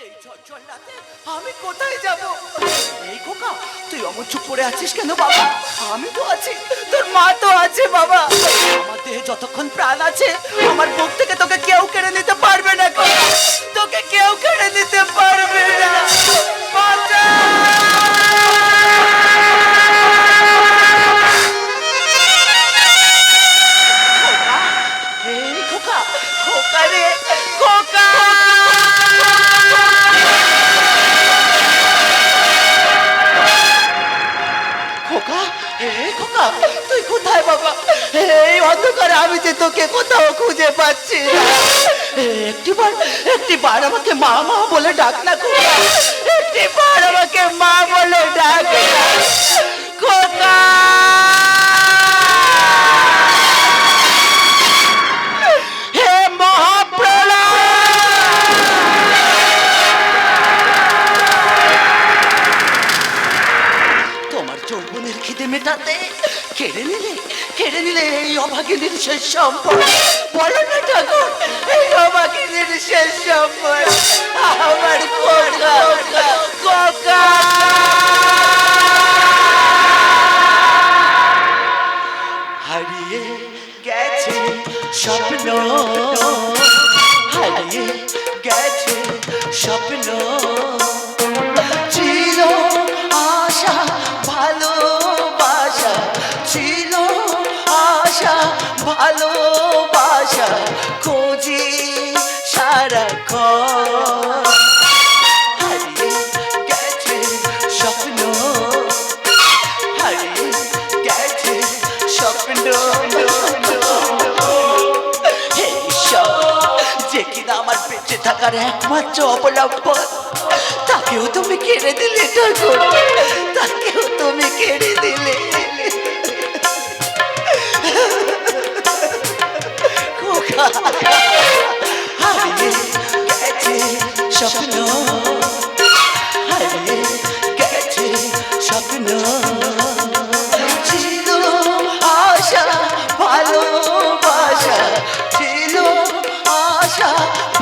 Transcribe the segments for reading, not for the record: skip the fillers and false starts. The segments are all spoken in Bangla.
এই ঝড় রাতে আমি কোথায় যাব? এই খোকা, তুই অমন চুপ করে আছিস কেন বাবা? আমি তো আছি, তোর মা তো আছে বাবা। আমার দেহে যতক্ষণ প্রাণ আছে, আমার বুক থেকে তোকে কেউ কেড়ে নিতে পারবে না খোকা। তোকে কেউ কেড়ে নিতে পারবে না। বাঁচা! এই খোকা, খোকা রে, খোকা! খোকা, এই খোকা, তুই কোথায় বাবা? এই অন্ধকারে আমি যে তোকে কোথাও খুঁজে পাচ্ছি না। একটিবার আমাকে মা মা বলে ডাক না খোকা। একটিবার আমাকে মা বলে ডাক না খোকা। হে মহাপ্রলয়! তোমার যৌবনের খিদে মেটাতে কেড়ে নিলে এই অভাগিনীর শেষ সম্পদ। বলো না ঠাকুর, এই অভাগিনীর শেষ সম্পদ আমার খোকা, খোকা। হারিয়ে গেছে স্বপ্ন, হারিয়ে গেছে স্বপ্ন, ছিল আশা ভালোবাসা, ছিল আশা ভালোবাসা, খোঁজি সারাক্ষণ। হারিয়ে গেছে স্বপ্ন, হারিয়ে গেছে স্বপ্ন। যে কিনা আমার বেঁচে থাকার একমাত্র অবলম্বন, তাকেও তুমি কেড়ে দিলে ঠাকুর, তাকেও তুমি কেড়ে দিলে। খোকা, হারিয়ে গেছে স্বপ্ন, হারিয়ে গেছে স্বপ্ন, ছিল আশা ভালোবাসা, ছিল আশা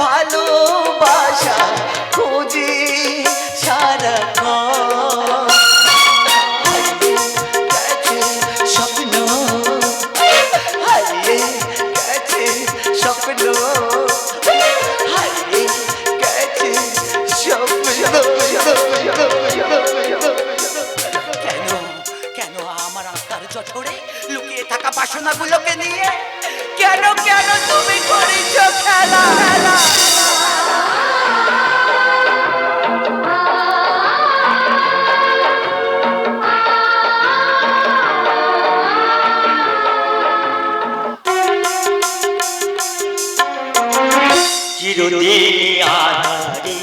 ভালোবাসা, খুঁজি সারাক্ষণ। হারিয়ে গেছে স্বপ্ন, হারিয়ে গেছে স্বপ্ন, হারিয়ে গেছে স্বপ্ন। কেন কেন আমার আত্মার জঠরে লুকিয়ে থাকা বাসনাগুলোকে নিয়ে কেন কেন তুমি করেছ খেলা? চিরদিন আধারে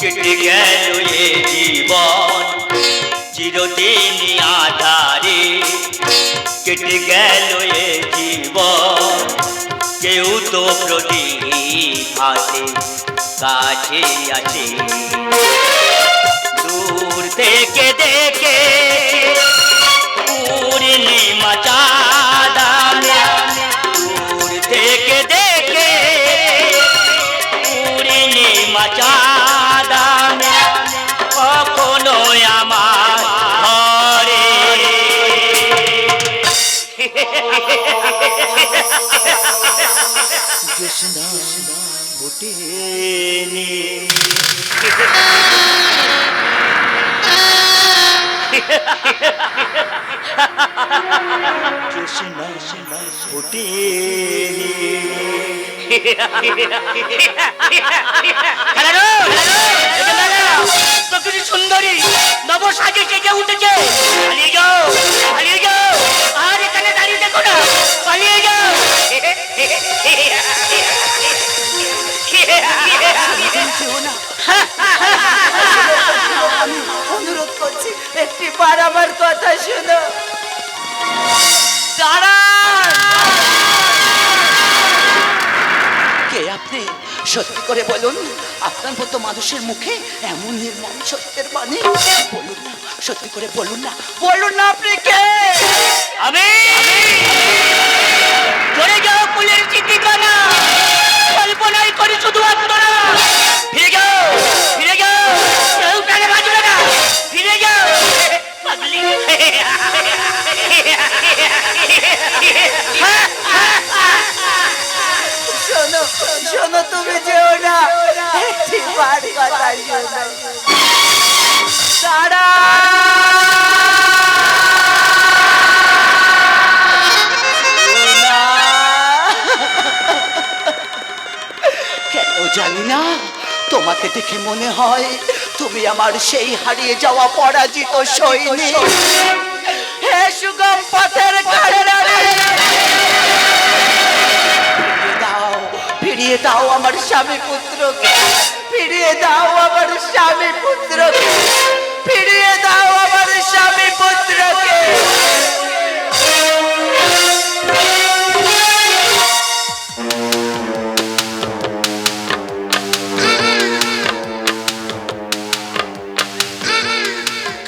কেটে গেল এ জীবন, চিরদিন আধারে কেটে গেল এ জীবন। কেউ তো প্রদীপ হাতে কাছে আছে, দূর থেকে দেখে পূর্ণিমা চাঁদ, দূর থেকে দেখে পূর্ণিমা চাঁদ, কখনো আমার ঘরে জ্যোৎস্না ফোটেনি। জ্যোৎস্না ফোটেনি। প্রকৃতি সুন্দরী নব সাজে সেজে উঠেছে, পালিয়ে যাও, পালিয়ে যাও, আর এখানে দাঁড়িয়ে দেখো না, পালিয়ে যাও। আমি অনুরোধ করছি, একটিবার আমার কথা শোনো। দাঁড়ান! কে আপনি? সত্যি করে বলুন, আপনার মতো মানুষের মুখে এমন নির্মম সত্যের বাণী বলুন না, সত্যি করে বলুন না, বলুন না আপনি কে? আমি চলে যাও ফুলের চিঠিখানা, কল্পনাই করি শুধু আপনারা শোনো শোনো, তুমি যেও না, একটি বার কথা শোনো। তারা কেন জানি না, তোমাকে দেখে মনে হয় তুমি আমার সেই হারিয়ে যাওয়া পরাজিত সৈনিক। হে সুগম পথের কাঁড়ারে, ফিরিয়ে দাও আমার স্বামী পুত্রকে, ফিরিয়ে দাও আমার স্বামী পুত্রকে, ফিরিয়ে দাও আমার স্বামী পুত্রকে।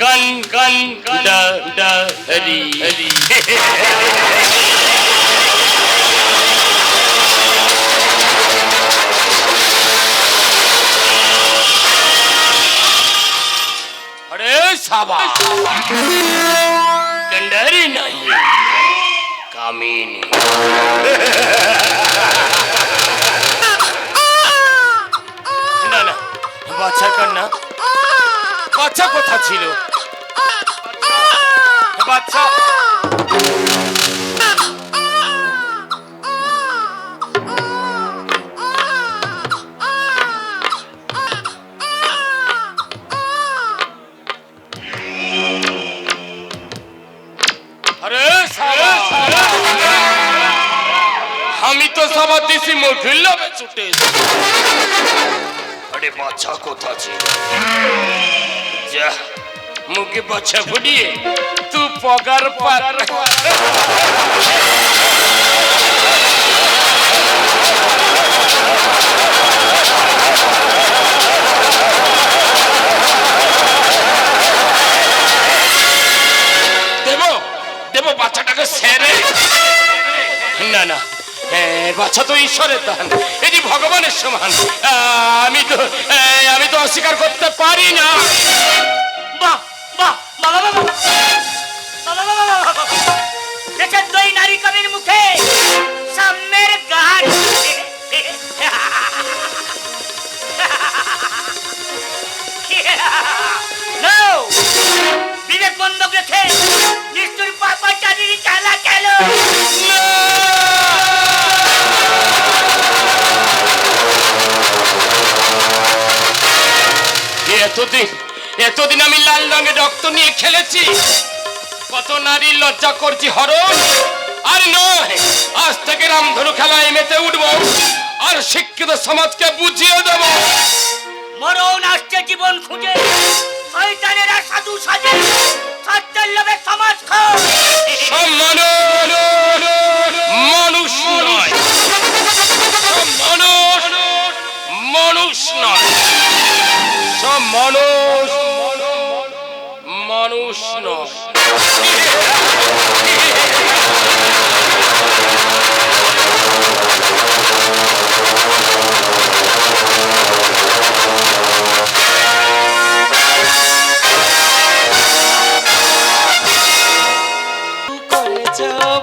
কন কন ডা ডা হরি হরি। अरे शाबाश, कंडरी नहीं कामिनी। না না, বাচ্চা কান্না, বাচ্চা কোথা ছিল? বাচ্চা আমি তো সবার দেশি মহিলা ছুটে। আরে বাচ্চা কোথা ছিল? যা মুখে বাচ্চা ফুটিয়ে তুই পগার পার। দেব দেব বাচ্চাটাকে সেরে। না না, বাচ্চা তো ঈশ্বরের দান, এটি ভগবানের সমান। আমি তো অস্বীকার করতে পারি না। বাহ বাহ বাবা বাবা বাবা, দেখেন দুই নারী কবির মুখে সাম্যের গান। বিবেক বন্ধ রেখে নিষ্ঠুর পাপা চাঁদিনী চালা গেল। এতদিন আমি লাল রঙের রক্ত নিয়ে খেলেছি, কত নারী লজ্জা করছি হরণ। আর নয়, আজ থেকে রামধনু খেলায় মেতে উঠবো আর শিক্ষিত সমাজকে বুঝিয়ে দেব মরণ আসছে জীবন খুঁজে, শয়তানেরা সাধু সাজে, সত্যের লোভে সমাজ খায়। সব মানুষ নয়, সব মানুষ নয়, সব মানুষ নয়।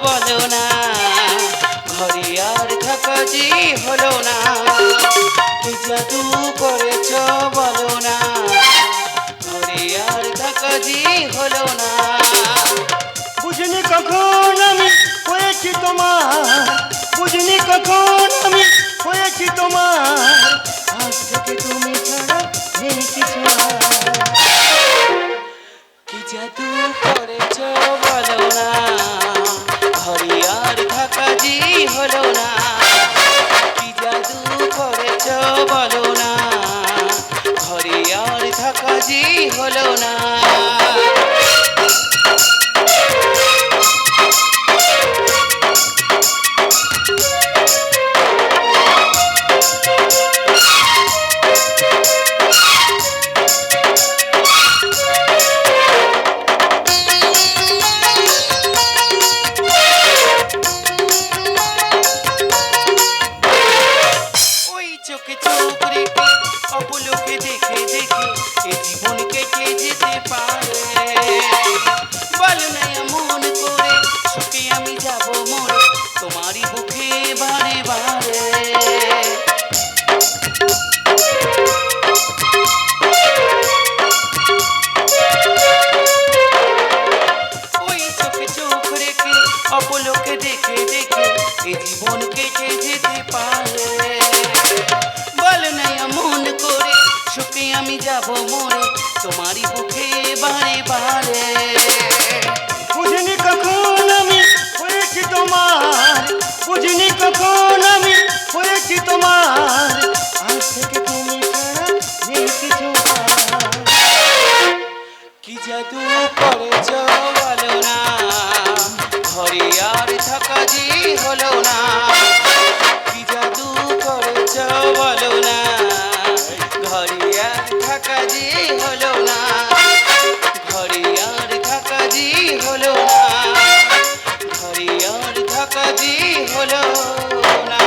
বলো না ঘরে আর থাকা যে হলো না, কি জাদু করেছ বলো না, ঘরে আর থাকা যে হলো না। বুঝিনি কখন আমি হয়েছি তোমার, বুঝিনি কখন আমি হয়েছি তোমার, আজ থেকে তুমি ছাড়া নেই কিছু। কি জাদু করেছ বলো না, ঘরে আর থাকা যে হলো না, কি জাদু করেছ বলো না, ঘরে আর থাকা যে হলো না। চোখে চোখ রেখে অপলোকে দেখে দেখে এ জীবন কেটে যেতে পারে। বল না এমন করে সুখে আমি যাব মরে তোমারই বুকে বারে বারে। যাব মরে তোমারই বুকে বারে বারে। বুঝিনি কখন আমি হয়েছি তোমার, বুঝিনি কখন আমি হয়েছি তোমার, আজ থেকে তুমি ছাড়া নেই কিছু আর। কি জাদু করেছ বলো না, ঘরে আর থাকা যে হলো না। কি জাদু করেছ বলো না, ঘরে আর থাকা যে হলো না। ঘরে আর থাকা যে হলো না, ঘরে আর থাকা যে হলো না।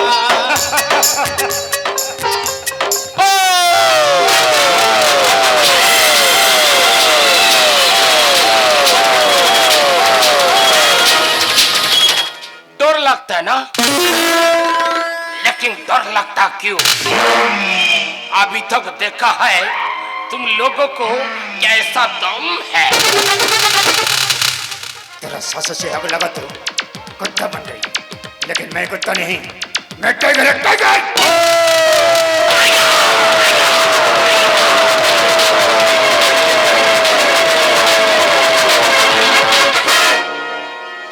डर लगता है ना, लेकिन डर लगता क्यों? अभी तक देखा है तुम लोगों को कैसा दम है। तेरा सांसों से आग लगा तो कुत्ता बन गई, लेकिन मैं कुत्ता नहीं, मैं टाइगर है, टाइगर।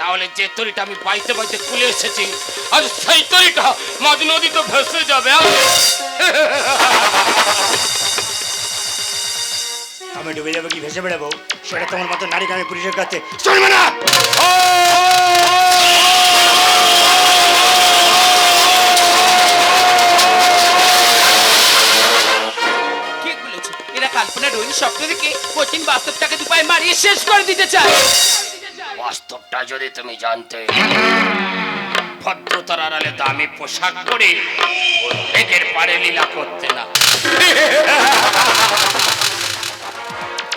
তাহলে যে তরিটা আমি বাইতে বাইতে কুলে এসেছি, আর সেই তরিটা মাঝ নদী তো ভেসে যাবে। আমি ডুবে যাবো কি ভেসে বেড়াবো, সেটা তোমার মতো নারীকে আমি পুলিশের কাছে শুনবো না। ঠিক বলেছো, এরা কল্পনা রোহিণী স্বপ্ন থেকে কঠিন বাস্তবটাকে দুপায়ে মারিয়ে শেষ করে দিতে চায়। বাস্তবটা যদি তুমি জানতে, ভদ্রতার আড়ালে দামি পোশাক পরে বেগের পারে লীলা করতে না।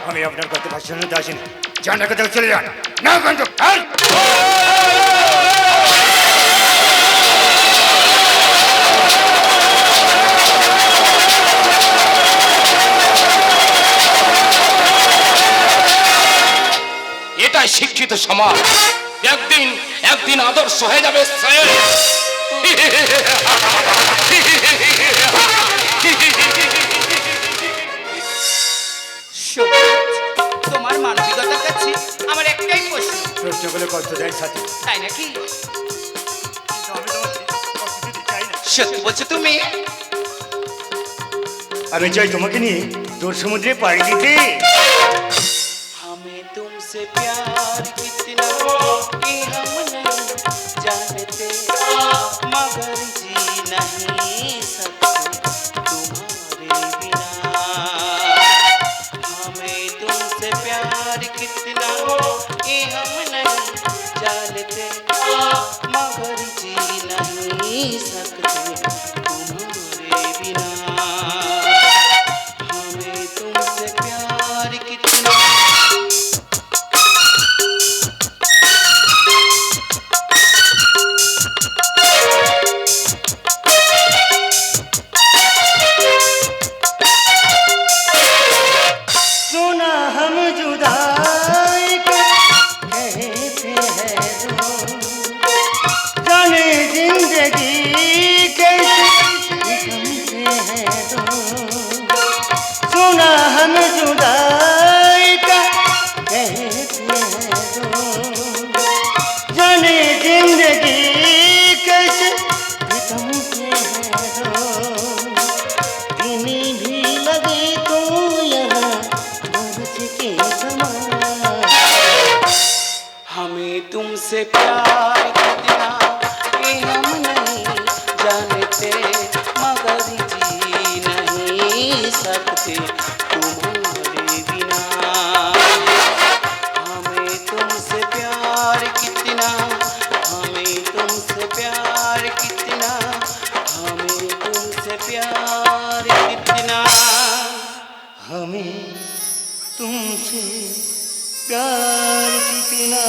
আমি আপনার কথা ভাষণ শুনতে আসিনি, যান না কোথাও চলে যান না কিন্তু এটাই শিক্ষিত সমাজ, একদিন একদিন আদর্শ হয়ে যাবে। তোমার মানবিকতার কাছে আমার একটাই প্রশ্ন, প্রশ্ন করে কষ্ট দেয় সাথে, তাই নাকি? আমি তোমাকে কষ্ট দিতে চাই না। সত্যি বলছো তুমি? আমি চাই তোমাকে নিয়ে দূর সমুদ্রে পাড়ি দিতে। हमें तुमसे प्यार कितना कि हम नहीं जानते, मगर जी नहीं सकते तुम्हारे बिना। हमें तुमसे प्यार कितना कि हम नहीं जानते, मगर जी नहीं सकते तुम्हारे बिना। हमें तुमसे प्यार कितना। सुना हम जुदाई को कहते हैं दो, जाने जिंदगी कैसे निकलते हैं दो। सुना हम जुदाई का कहते हैं दो, जाने जिंदगी कैसे निकलते हैं दो। इन्हीं भी लगे तो यहाँ बरस के समान। हमें तुमसे प्यार कितना ये हम नहीं जानते, मगर जी नहीं सकते तुम्हारे बिना। हमें तुमसे प्यार कितना, हमें तुमसे प्यार कितना, हमें तुमसे प्यार कितना। हमें तुमसे प्यार कितना।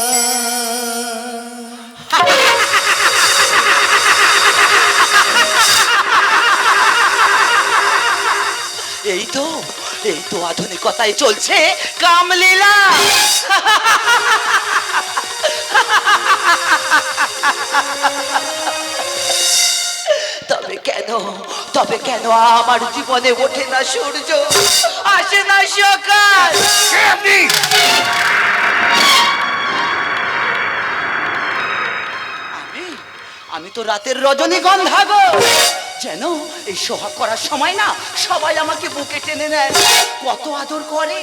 এই তো আধুনিকতায় চলছে কামলীলা। তবে কেন আমার জীবনে ওঠে না সূর্য, আসে না সকাল? কে আপনি? আমি তো রাতের রজনীগন্ধা গো। যেন এই সোহাগ করার সময় না সবাই আমাকে বুকে টেনে নেয়, কত আদর করে।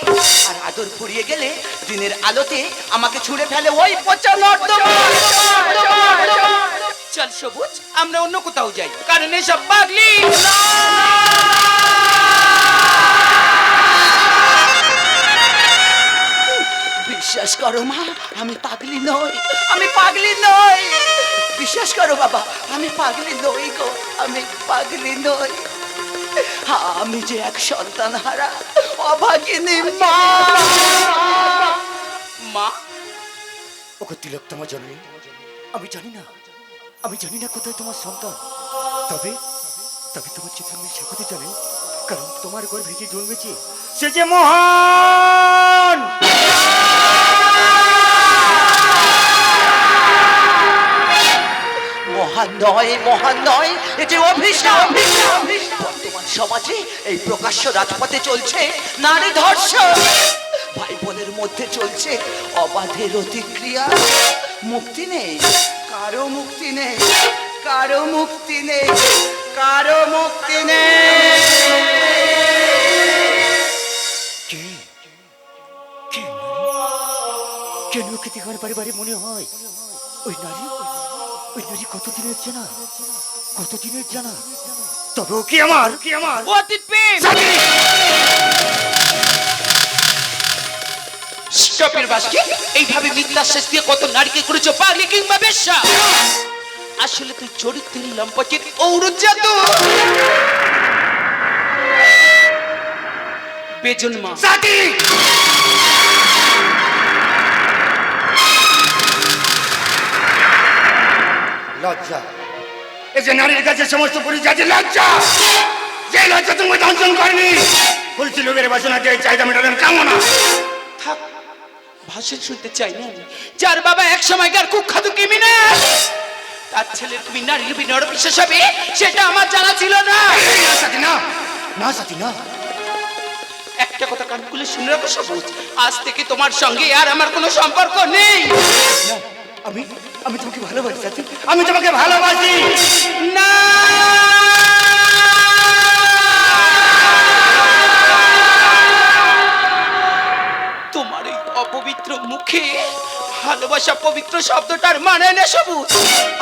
আর আদর ফুরিয়ে গেলে দিনের আলোতে আমাকে ছুঁড়ে ফেলে ওই পচা নর্দমা। চল সবুজ, আমরা অন্য কোথাও যাই, কারণ এসব পাগলি। বিশ্বাস করো মা, আমি পাগলি নই, আমি পাগলি নই। বিশ্বাস করো বাবা, আমি পাগলি নই গো, আমি পাগলি নই। আমি যে এক সন্তান হারা অভাগিনী মা। মা, ওকে তিলোত্তমা জননী, আমি জানি না কোথায় তোমার সন্তান। তবে তোমার চিত্র আমি সে কথা জানি, কারণ তোমার গর্ভে যে জন্মেছে সে যে মহান। মহান নয়, এটি অভিশাপ। বর্তমান সমাজে এই প্রকাশ্য রাজপথে চলছে নারী ধর্ষণ, ভাই বোনের মধ্যে চলছে অবাধের অতিক্রিয়া। মুক্তি নেই, কারো মুক্তি নেই, কারো মুক্তি নেই, কারো মুক্তি নেই। কেন ওকে দেখার বারে বারে মনে হয় ওই নারী কতদিনের জানা। তবে ও কি আমার অতীত প্রেম। স্টপের বাসকে এইভাবে মিথ্যার শেষ দিয়ে কত নারীকে করেছো পাগলি কিংবা বেশ্যা। আসলে তুই চরিত্রের লম্পটের ঔরজাত বেজন্মা। লজ্জা, এই যে নারীর কাছে সমস্ত পরিচয় লজ্জা, যে লজ্জা তুমি দংশন করেনি। বলছি লোকের বাসনা যে চাহিদা মেটানোর কামনা। থাক, ভাষণ শুনতে চাই না। যার বাবা এক সময়কার কুখ্যাত ক্রিমিনাল, তার ছেলের তুমি নারী লোভী নরপিশাচ হবে সেটা আমার জানা ছিল না। না একটা কথা কান খুলে শুনে রাখো সবুজ, আজ থেকে তোমার সঙ্গে আর আমার কোনো সম্পর্ক নেই। আমি তোমাকে ভালোবাসি সাথী, আমি তোমাকে ভালোবাসি। না, তোমার এই অপবিত্র মুখে ভালোবাসা পবিত্র শব্দটার মানে না সবুজ।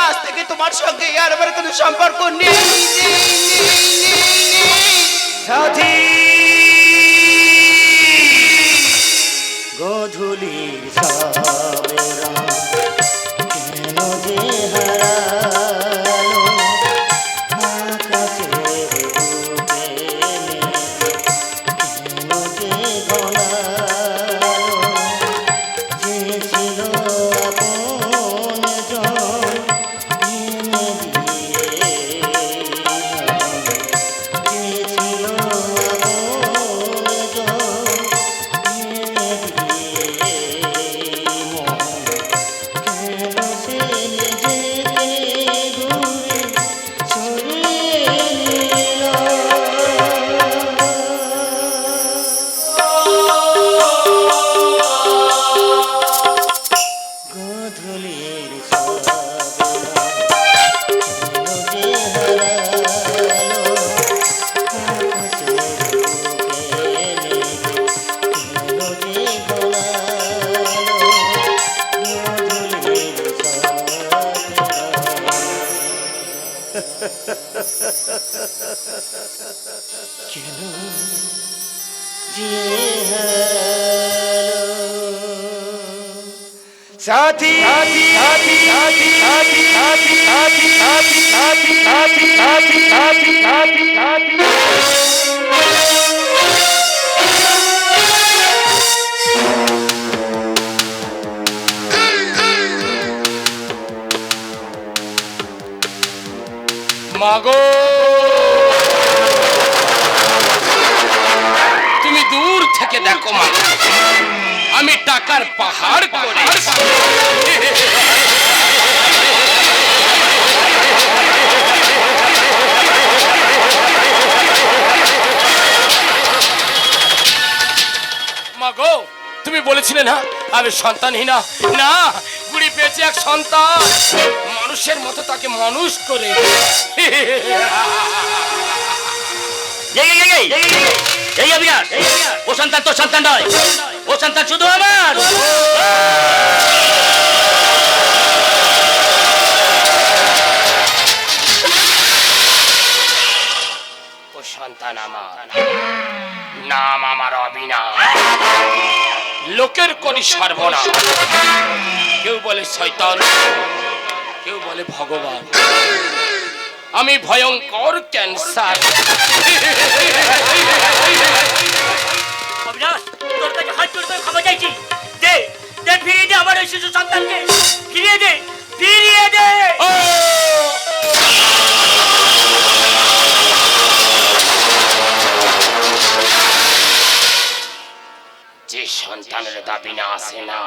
আজ থেকে তোমার সঙ্গে আর আমার কোনো সম্পর্ক নেই। সাথী গধূলির সাবেরা কেন যে হারালো আকাশের বুকে কেন যে গলালো যে ছিল আপন জন এনে দিয়ে যে ছিল আপন জন এনে দিয়ে মন কেন সে নিজেকে দূরে সরিয়ে নিল। গধূলির সাবেলা কেন যে হারালো আকাশের বুকে নেই কেন যে গলালো গধূলির সাবেলা। কেন যে হারালো সাথী মাগো, তুমি দূর থেকে দেখো মা, আমি টাকার পাহাড় করে বলেছিলে না আমি সন্তানহীনা? না, বুড়ি পেয়েছে এক সন্তান, মানুষের মতো তাকে মানুষ করে। এই অবিনাশ, ও সন্তান তোর সন্তান নয়, ও সন্তান শুধু আমার। ও সন্তান আমার, নাম আমার অবিনাশ, লোকের করি সর্বনাশ। কেউ বলে শয়তান, কেউ বলে ভগবান, আমি ভয়ঙ্কর ক্যান্সার। অবিনাশ, তোর কাছে হাত জোড় করে ক্ষমা চাইছি, দে দে, ফিরিয়ে দে আমার ওই শিশু সন্তানকে, ফিরিয়ে দে, ফিরিয়ে দে। যে সন্তানের দাবি না আসে না,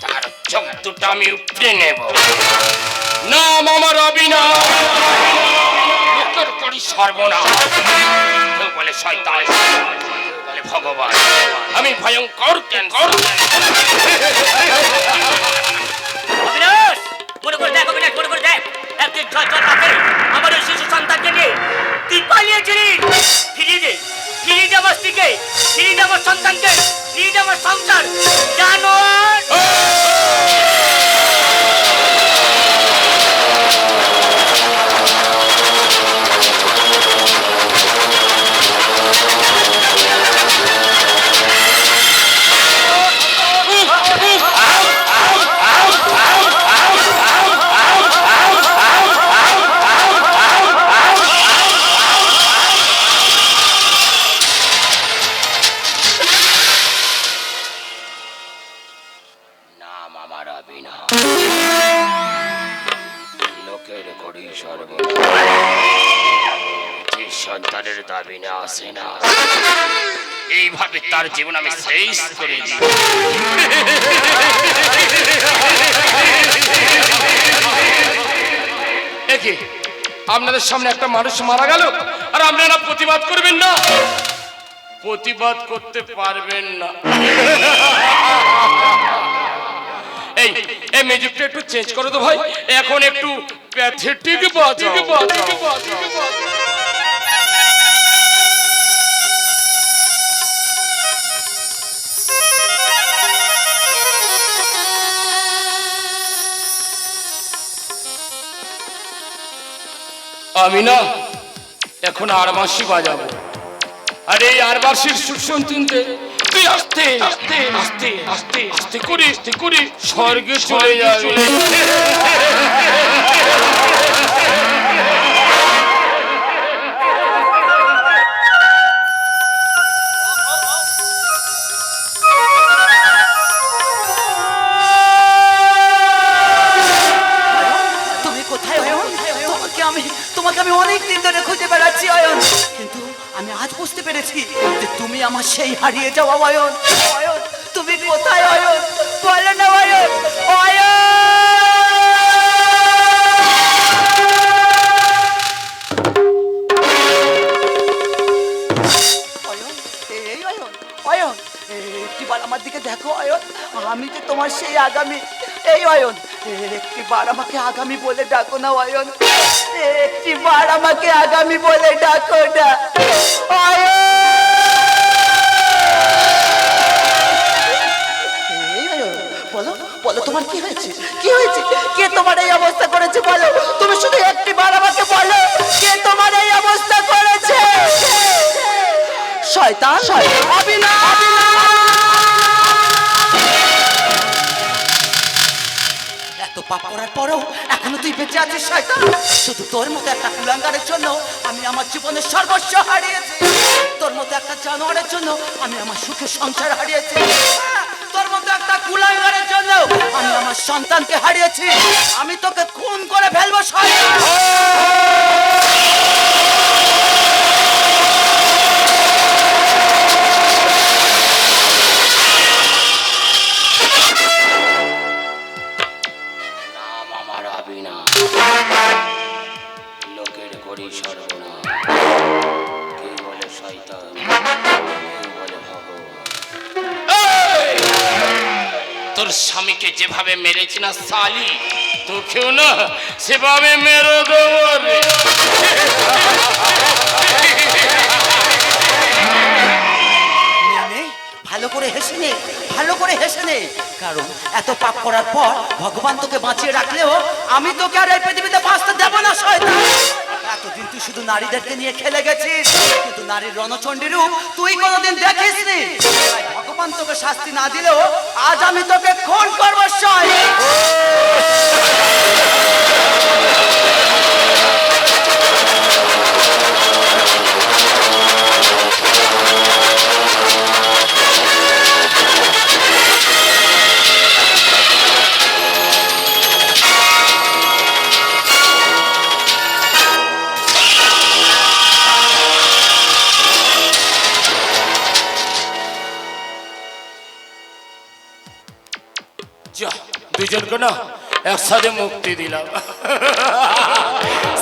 তার চোখ দুটো আমি উপড়ে নেব। নাম আমার অবিনাশ, লোকের করি সর্বনাশ। কেউ বলে শয়তান, কেউ বলে ভগবান, আমি ভয়ঙ্কর ক্যান্সার। অবিনাশ, মনে করে দেখ, অবিনাশ, মনে করে দেখ, একদিন ঝড় রাতে আমার ওই শিশু সন্তানকে নিয়ে তুই পালিয়েছিলি। ফিরিয়ে দে, ফিরিয়ে দে আমার স্ত্রীকে, ফিরিয়ে দে আমার সন্তানকে, ফিরিয়ে দে আমার সংসার। জানোয়ার, নাম আমার অবিনাশ, লোকের করি সর্বনাশ। যে সন্তানের দাবি না আসে না, এইভাবে তার জীবন আমি শেষ করে দিই। একে আপনাদের সামনে একটা মানুষ মারা গেল, আর আপনারা প্রতিবাদ করবেন না? প্রতিবাদ করতে পারবেন না। এই এই মিউজিকটা একটু চেঞ্জ করো তো ভাই, এখন একটু প্যাথেটিক বাজাও। আমি না এখন আরবাসি বাজাবো, আর এই আরবাসির সুর শুনতে তুই আস্তে আস্তে আস্তে আস্তে আস্তে করে স্বর্গে চলে যাবে। তুমি কোথায় অয়ন? তোমাকে আমি অনেক দিন ধরে খুঁজে বেড়াচ্ছি অয়ন, কিন্তু আমি আজ বুঝতে পেরেছি যে তুমি আমার সেই হারিয়ে যাওয়া অয়ন। অয়ন, তুমি কোথায় অয়ন? বলো না অয়ন, অয়ন। অয়ন, এই অয়ন, অয়ন, একটিবার আমার দিকে দেখো অয়ন, আমি যে তোমার সেই আগামী। এই অয়ন, একটিবার আমাকে আগামী বলে ডাকো না অয়ন, একটিবার আমাকে আগামী বলে ডাকো না অয়ন। এই অয়ন, বলো বলো, তোমার কি হয়েছে? কি হয়েছে? কে তোমার এই অবস্থা করেছে বলো? তুমি শুধু একটিবার আমাকে বলো, কে তোমার এই অবস্থা করেছে? শয়তান, অবিনাশ। এত পাপ করার পরেও এখনো তুই বেঁচে আছিস শয়তান। শুধু তোর মতো একটা কুলাঙ্গারের জন্য আমি আমার জীবনের সর্বস্ব হারিয়েছি। তোর মতো একটা জানোয়ারের জন্য আমি আমার সুখের সংসার হারিয়েছি। তোর মতো একটা কুলাঙ্গারের জন্য আমি আমার সন্তানকে হারিয়েছি। আমি তোকে খুন করে ফেলবো শয়তান। নাম আমার অবিনাশ, লোকের করি সর্বনাশ। কেউ বলে শয়তান, কেউ বলে ভগবান, তোর স্বামীকে যেভাবে মেরেছি না সালি, তোকেও না সেভাবে মেরে দেবো রে। নে, ভালো করে হেসে নে, ভালো করে হেসে নে। কারণ এত পাপ করার পর ভগবান তোকে বাঁচিয়ে রাখলেও আমি তোকে আর এই পৃথিবীতে বাঁচতে দেব না শয়তান। এতদিন তুই শুধু নারীদেরকে নিয়ে খেলে গেছিস, কিন্তু নারীর রণচণ্ডী রূপ তুই কোনোদিন দেখিসনি। তাই ভগবান তোকে শাস্তি না দিলেও আজ আমি তোকে খুন করবো শয়। যা, দুজনকে না একসাথে মুক্তি দিলাম।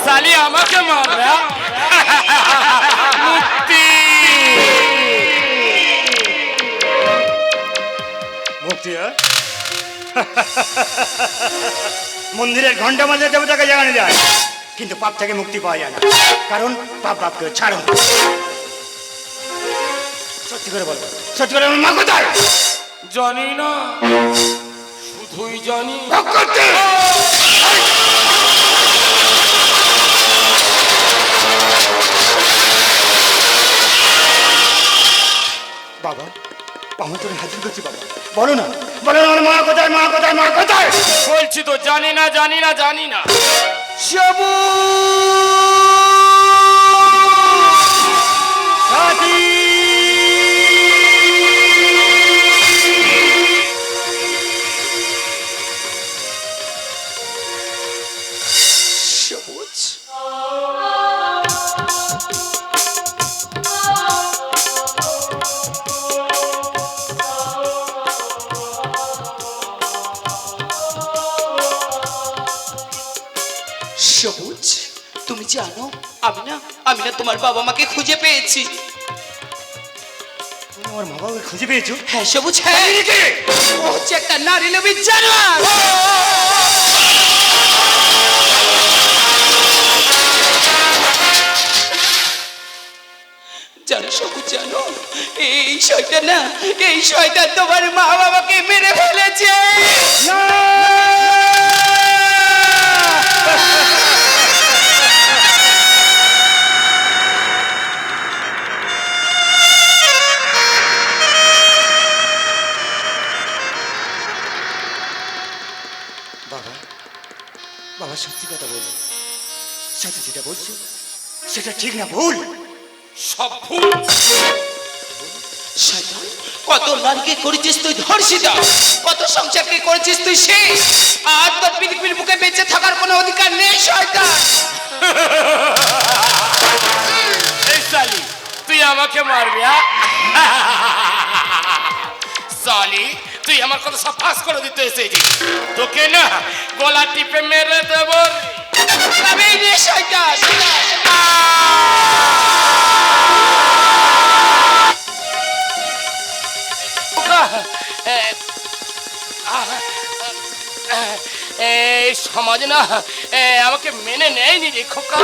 সালি আমাকে মারবে, মুক্তি। মুক্তি মন্দিরের ঘন্টা মাঝে দেবতাকে জাগানো যায়, কিন্তু পাপ থেকে মুক্তি পাওয়া যায় না, কারণ পাপ বাপকে ছাড়ো। সত্যি করে বল, সত্যি করে আমার মা কোথায়? জানি না, শুধুই জানি বাবা, আমি তোর হাজির করছি বাবা, বলো না, বলো না আমার মা কোথায়, মা কোথায়, মা কোথায়? বলছি তো জানি না, জানি না, জানি না। সাথী! সবুজ, সবুজ, তুমি জানো আমি না তোমার বাবা মাকে খুঁজে পেয়েছি। তুমি আমার মা বাবাকে খুঁজে পেয়েছো? হ্যাঁ সবুজ, হ্যাঁ, ও হচ্ছে একটা নারী লোভী জানোয়ার। জানো সবুজ, জানো এই শয়তান তোমার মা বাবাকে মেরে ফেলেছে। বাবা, বাবা সত্যি কথা বলো, সাথে যেটা বলছো সেটা ঠিক না ভুল? সব ভুল। শয়তান, কত নারীকে করেছিস তুই ধর্ষিতা, কত সংসারকে করেছিস তুই শেষ। আর তোর পৃথিবীর বুকে বেঁচে থাকার কোনো অধিকার নেই শয়তান। এই সালি, তুই আমাকে মারবি? সালি, তুই আমার কথা সব ফাঁস করে দিতে এসেছিস, তোকে না গলা টিপে মেরে দেব। শয়তান, এই সমাজ না আমাকে মেনে নেয়নি রে খোকা,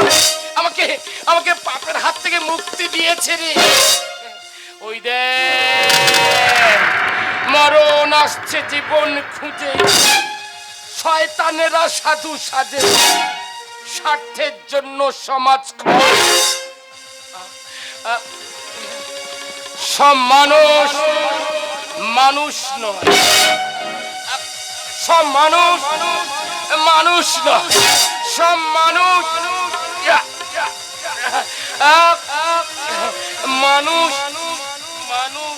আমাকে আমাকে পাপের হাত থেকে মুক্তি দিয়েছে রে। ওই দে মরণ আসছে জীবন খুঁজে, শয়তানেরা সাধু সাজে, স্বার্থের জন্য সমাজ ক্ষয়। সব মানুষ মানুষ নয়, সব মানুষ মানুষ নয়, সব মানুষ মানুষ মানুষ।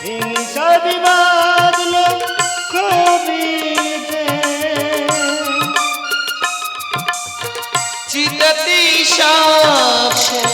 হিংসা বিবাদ কবিতে চিতাতি সব শেষ।